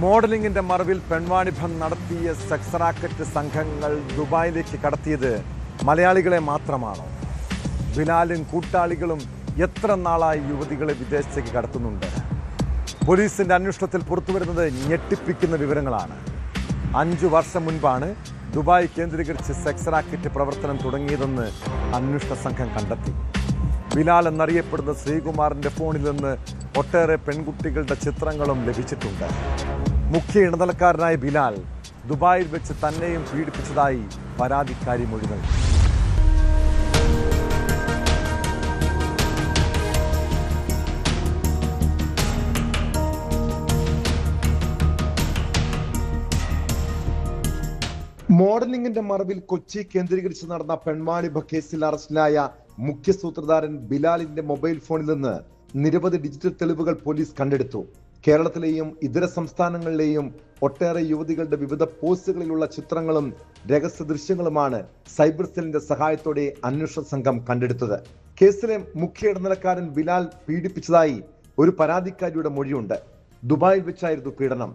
മോഡലിംഗിന്റെ മറവിൽ പെൺവാണിഭം നടത്തിയ sex racket സംഘങ്ങൾ ദുബായിലേക്ക് കടത്തിയത് മലയാളികളെ മാത്രമാണോ? ബിലാലും കൂട്ടാളികളും എത്ര നാളായി യുവതികളെ വിദേശത്തേക്ക് കടത്തുന്നുണ്ട്? പോലീസിന്റെ അന്വേഷണത്തിൽ പുറത്തുവരുന്നത് ഞെട്ടിപ്പിക്കുന്ന വിവരങ്ങളാണ്. 5 വർഷം മുൻപാണ് ദുബായ് കേന്ദ്രീകരിച്ച് സെക്സ് റാക്കറ്റ് പ്രവർത്തനം തുടങ്ങിയതെന്ന് അന്വേഷണ സംഘം കണ്ടെത്തി. ബിലാൽ എന്നറിയപ്പെടുന്ന ശ്രീകുമാറിന്റെ ഫോണിൽ നിന്ന് ഒട്ടേറെ പെൺകുട്ടികളുടെ ചിത്രങ്ങളും ലഭിച്ചിട്ടുണ്ട്. മുഖ്യ ഇടനിലക്കാരനായ ബിലാൽ ദുബായിൽ വെച്ച് തന്നെയും പീഡിപ്പിച്ചതായി പരാതിക്കാരി മൊഴി നൽകി. മോഡലിംഗിന്റെ മറവിൽ കൊച്ചി കേന്ദ്രീകരിച്ച് നടന്ന പെൺവാണിഭ കേസിൽ അറസ്റ്റിലായ മുഖ്യ സൂത്രധാരൻ ബിലാലിന്റെ മൊബൈൽ ഫോണിൽ നിന്ന് നിരവധി ഡിജിറ്റൽ തെളിവുകൾ പോലീസ് കണ്ടെടുത്തു. കേരളത്തിലെയും ഇതര സംസ്ഥാനങ്ങളിലെയും ഒട്ടേറെ യുവതികളുടെ വിവിധ പോസ്റ്റുകളിലുള്ള ചിത്രങ്ങളും രഹസ്യ ദൃശ്യങ്ങളുമാണ് സൈബർ സെല്ലിന്റെ സഹായത്തോടെ അന്വേഷണ സംഘം കണ്ടെടുത്തത്. കേസിലെ മുഖ്യ ഇടനിലക്കാരൻ ബിലാൽ പീഡിപ്പിച്ചതായി ഒരു പരാതിക്കാരിയുടെ മൊഴിയുണ്ട്. ദുബായിൽ വെച്ചായിരുന്നു പീഡനം.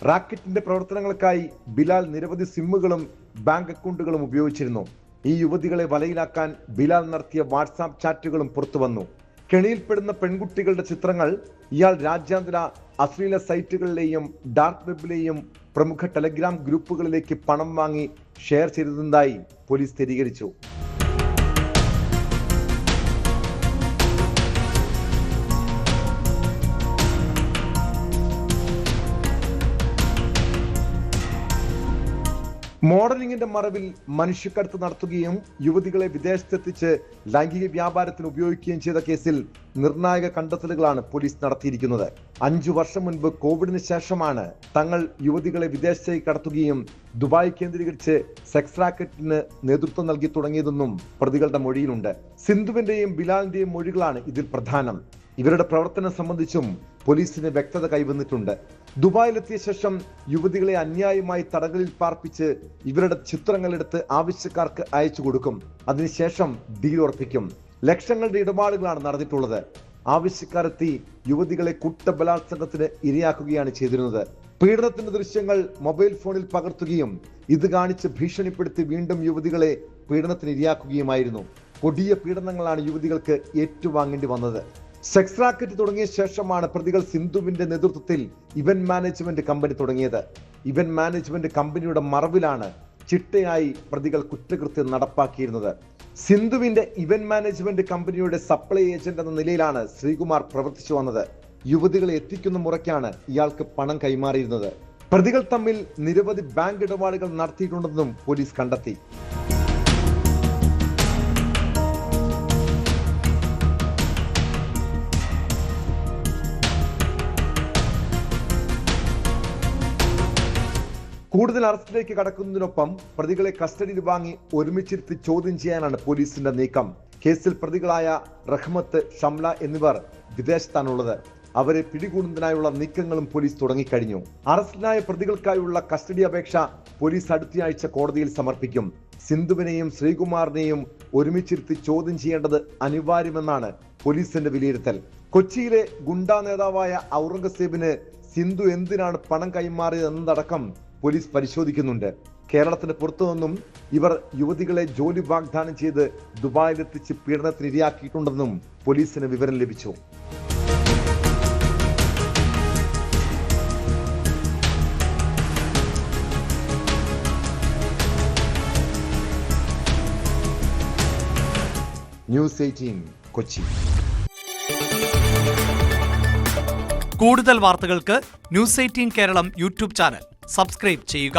റാക്കറ്റിന്റെ പ്രവർത്തനങ്ങൾക്കായി ബിലാൽ നിരവധി സിമ്മുകളും ബാങ്ക് അക്കൗണ്ടുകളും ഉപയോഗിച്ചിരുന്നു. ഈ യുവതികളെ വലയിലാക്കാൻ ബിലാൽ നടത്തിയ വാട്സാപ്പ് ചാറ്റുകളും പുറത്തു വന്നു. കെണിയിൽപ്പെടുന്ന പെൺകുട്ടികളുടെ ചിത്രങ്ങൾ ഇയാൾ രാജ്യാന്തര അശ്ലീല സൈറ്റുകളിലെയും ഡാർക്ക് വെബിലെയും പ്രമുഖ ടെലഗ്രാം ഗ്രൂപ്പുകളിലേക്ക് പണം വാങ്ങി ഷെയർ ചെയ്തതായി പോലീസ് സ്ഥിരീകരിച്ചു. മോഡലിംഗിന്റെ മറവിൽ മനുഷ്യക്കടത്ത് നടത്തുകയും യുവതികളെ വിദേശത്തെത്തിച്ച് ലൈംഗിക വ്യാപാരത്തിന് ഉപയോഗിക്കുകയും ചെയ്ത കേസിൽ നിർണായക കണ്ടെത്തലുകളാണ് പോലീസ് നടത്തിയിരിക്കുന്നത്. 5 വർഷം മുൻപ് കോവിഡിന് ശേഷമാണ് തങ്ങൾ യുവതികളെ വിദേശത്തേക്ക് കടത്തുകയും ദുബായ് കേന്ദ്രീകരിച്ച് സെക്സ് റാക്കറ്റിന് നേതൃത്വം നൽകി തുടങ്ങിയതെന്നും പ്രതികളുടെ മൊഴിയിലുണ്ട്. സിന്ധുവിന്റെയും ബിലാലിന്റെയും മൊഴികളാണ് ഇതിൽ പ്രധാനം. ഇവരുടെ പ്രവർത്തനം സംബന്ധിച്ചും പോലീസിന് വ്യക്തത കൈവന്നിട്ടുണ്ട്. ദുബായിലെത്തിയ ശേഷം യുവതികളെ അന്യായമായി തടങ്കലിൽ പാർപ്പിച്ച് ഇവരുടെ ചിത്രങ്ങളെടുത്ത് ആവശ്യക്കാർക്ക് അയച്ചു കൊടുക്കും. അതിനുശേഷം ഡീൽ ഉറപ്പിക്കും. ലക്ഷങ്ങളുടെ ഇടപാടുകളാണ് നടന്നിട്ടുള്ളത്. ആവശ്യക്കാരെത്തി യുവതികളെ കൂട്ടബലാത്സംഗത്തിന് ഇരയാക്കുകയാണ് ചെയ്തിരുന്നത്. പീഡനത്തിന്റെ ദൃശ്യങ്ങൾ മൊബൈൽ ഫോണിൽ പകർത്തുകയും ഇത് കാണിച്ച് ഭീഷണിപ്പെടുത്തി വീണ്ടും യുവതികളെ പീഡനത്തിന് ഇരയാക്കുകയുമായിരുന്നു. കൊടിയ പീഡനങ്ങളാണ് യുവതികൾക്ക് ഏറ്റുവാങ്ങേണ്ടി വന്നത്. സെക്സ് റാക്കറ്റ് തുടങ്ങിയ ശേഷമാണ് പ്രതികൾ സിന്ധുവിന്റെ നേതൃത്വത്തിൽ ഇവന്റ് മാനേജ്മെന്റ് കമ്പനി തുടങ്ങിയത്. ഇവന്റ് മാനേജ്മെന്റ് കമ്പനിയുടെ മറവിലാണ് ചിട്ടയായി പ്രതികൾ കുറ്റകൃത്യം നടപ്പാക്കിയിരുന്നത്. സിന്ധുവിന്റെ ഇവന്റ് മാനേജ്മെന്റ് കമ്പനിയുടെ സപ്ലൈ ഏജന്റ് എന്ന നിലയിലാണ് ശ്രീകുമാർ പ്രവർത്തിച്ചു വന്നത്. യുവതികളെ എത്തിക്കുന്ന മുറയ്ക്കാണ് ഇയാൾക്ക് പണം കൈമാറിയിരുന്നത്. പ്രതികൾ തമ്മിൽ നിരവധി ബാങ്ക് ഇടപാടുകൾ നടത്തിയിട്ടുണ്ടെന്നും പോലീസ് കണ്ടെത്തി. കൂടുതൽ അറസ്റ്റിലേക്ക് കടക്കുന്നതിനൊപ്പം പ്രതികളെ കസ്റ്റഡിയിൽ വാങ്ങി ഒരുമിച്ചിരുത്തി ചോദ്യം ചെയ്യാനാണ് പോലീസിന്റെ നീക്കം. കേസിൽ പ്രതികളായ റഹ്മത്ത്, ഷംല എന്നിവർ വിദേശത്താണുള്ളത്. അവരെ പിടികൂടുന്നതിനായുള്ള നീക്കങ്ങളും പോലീസ് തുടങ്ങിക്കഴിഞ്ഞു. അറസ്റ്റിലായ പ്രതികൾക്കായുള്ള കസ്റ്റഡി അപേക്ഷ പോലീസ് അടുത്തയാഴ്ച കോടതിയിൽ സമർപ്പിക്കും. സിന്ധുവിനെയും ശ്രീകുമാറിനെയും ഒരുമിച്ചിരുത്തി ചോദ്യം ചെയ്യേണ്ടത് അനിവാര്യമെന്നാണ് പോലീസിന്റെ വിലയിരുത്തൽ. കൊച്ചിയിലെ ഗുണ്ടാ നേതാവായ ഔറംഗസേബിന് സിന്ധു എന്തിനാണ് പണം കൈമാറിയതെന്നതടക്കം പോലീസ് പരിശോധിക്കുന്നുണ്ട്. കേരളത്തിന് പുറത്തുനിന്നും ഇവർ യുവതികളെ ജോലി വാഗ്ദാനം ചെയ്ത് ദുബായിലെത്തിച്ച് പീഡനത്തിന് ഇരയാക്കിയിട്ടുണ്ടെന്നും പോലീസിന് വിവരം ലഭിച്ചു. ന്യൂസ് 18 കൊച്ചി. കൂടുതൽ വാർത്തകൾക്ക് news 18 Keralam YouTube channel subscribe ചെയ്യുക.